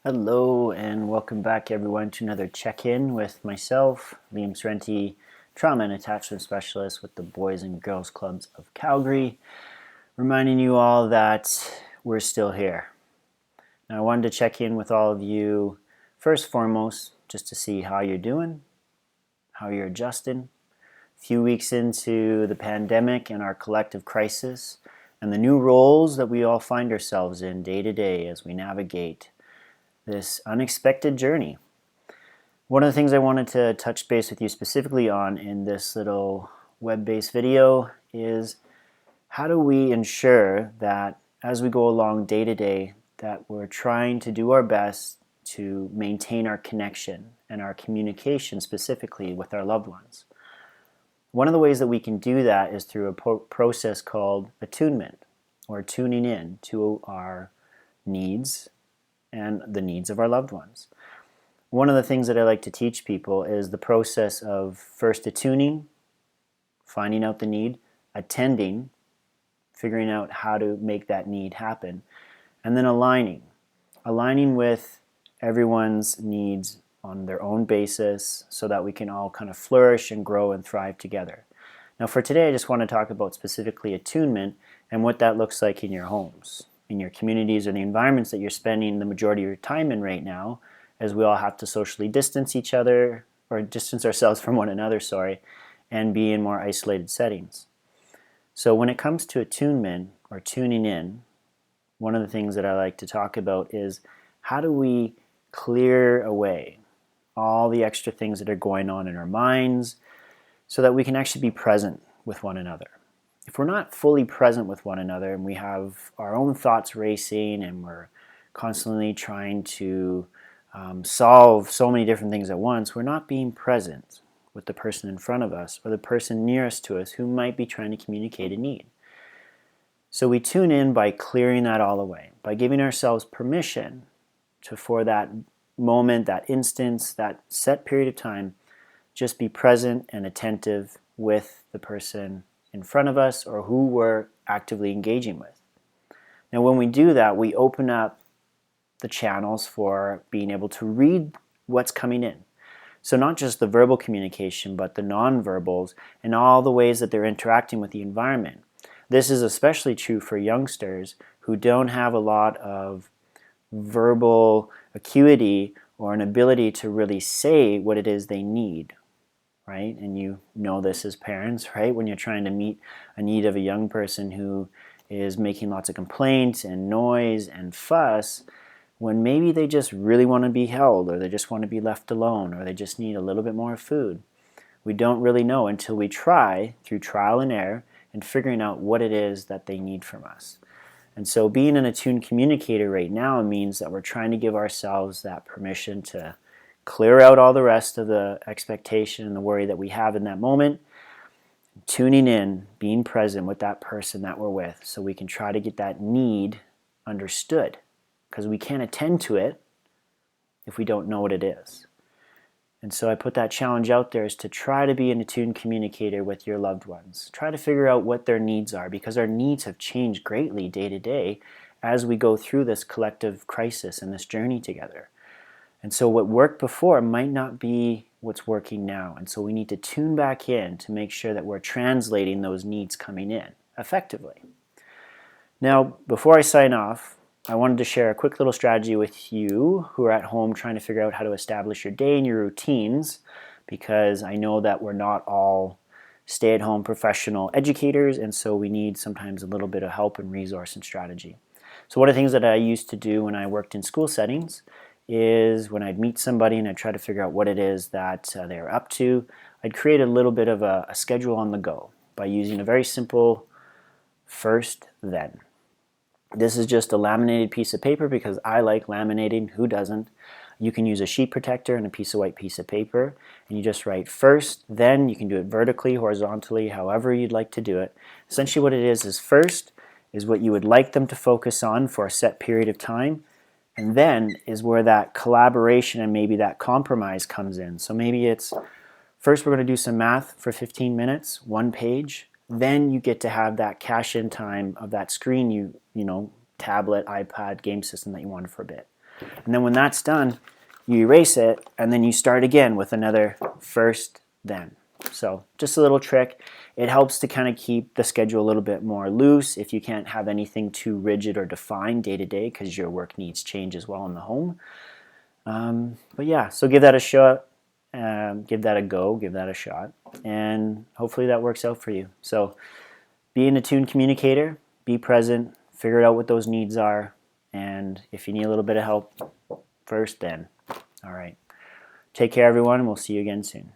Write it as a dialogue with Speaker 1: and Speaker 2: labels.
Speaker 1: Hello and welcome back everyone to another check-in with myself, Liam Sorrenti, Trauma and Attachment Specialist with the Boys and Girls Clubs of Calgary, reminding you all that we're still here. Now I wanted to check in with all of you first and foremost just to see how you're doing, how you're adjusting. A few weeks into the pandemic and our collective crisis and the new roles that we all find ourselves in day to day as we navigate this unexpected journey. One of the things I wanted to touch base with you specifically on in this little web-based video is how do we ensure that as we go along day to day that we're trying to do our best to maintain our connection and our communication specifically with our loved ones. One of the ways that we can do that is through a process called attunement, or tuning in to our needs and the needs of our loved ones. One of the things that I like to teach people is the process of first attuning, finding out the need, attending, figuring out how to make that need happen, and then aligning with everyone's needs on their own basis so that we can all kind of flourish and grow and thrive together. Now for today, I just want to talk about specifically attunement and what that looks like in your homes, in your communities, or the environments that you're spending the majority of your time in right now, as we all have to socially distance each other, or distance ourselves from one another, and be in more isolated settings. So when it comes to attunement, or tuning in, one of the things that I like to talk about is how do we clear away all the extra things that are going on in our minds so that we can actually be present with one another. If we're not fully present with one another and we have our own thoughts racing and we're constantly trying to solve so many different things at once, we're not being present with the person in front of us or the person nearest to us who might be trying to communicate a need. So we tune in by clearing that all away, by giving ourselves permission to, for that moment, that instance, that set period of time, just be present and attentive with the person in front of us or who we're actively engaging with. Now when we do that, we open up the channels for being able to read what's coming in. So not just the verbal communication, but the nonverbals and all the ways that they're interacting with the environment. This is especially true for youngsters who don't have a lot of verbal acuity or an ability to really say what it is they need, right? And you know this as parents, right? When you're trying to meet a need of a young person who is making lots of complaints and noise and fuss, when maybe they just really want to be held, or they just want to be left alone, or they just need a little bit more food. We don't really know until we try, through trial and error, and figuring out what it is that they need from us. And so being an attuned communicator right now means that we're trying to give ourselves that permission to clear out all the rest of the expectation and the worry that we have in that moment, tuning in, being present with that person that we're with so we can try to get that need understood, because we can't attend to it if we don't know what it is. And so I put that challenge out there is to try to be an attuned communicator with your loved ones. Try to figure out what their needs are, because our needs have changed greatly day to day as we go through this collective crisis and this journey together. And so what worked before might not be what's working now. And so we need to tune back in to make sure that we're translating those needs coming in effectively. Now, before I sign off, I wanted to share a quick little strategy with you who are at home trying to figure out how to establish your day and your routines, because I know that we're not all stay-at-home professional educators, and so we need sometimes a little bit of help and resource and strategy. So one of the things that I used to do when I worked in school settings is when I'd meet somebody and I'd try to figure out what it is that they're up to, I'd create a little bit of a schedule on the go by using a very simple first, then. This is just a laminated piece of paper because I like laminating. Who doesn't? You can use a sheet protector and a white piece of paper, and you just write first, then. You can do it vertically, horizontally, however you'd like to do it. Essentially what it is first is what you would like them to focus on for a set period of time, and then is where that collaboration and maybe that compromise comes in. So maybe it's first we're going to do some math for 15 minutes, one page. Then you get to have that cash-in time of that screen, tablet, iPad, game system that you wanted for a bit. And then when that's done, you erase it, and then you start again with another first, then. So just a little trick. It helps to kind of keep the schedule a little bit more loose if you can't have anything too rigid or defined day to day because your work needs change as well in the home. But yeah, so give that a shot, give that a go, give that a shot, and hopefully that works out for you. So be an attuned communicator, be present, figure out what those needs are, and if you need a little bit of help, first then. All right. Take care, everyone, and we'll see you again soon.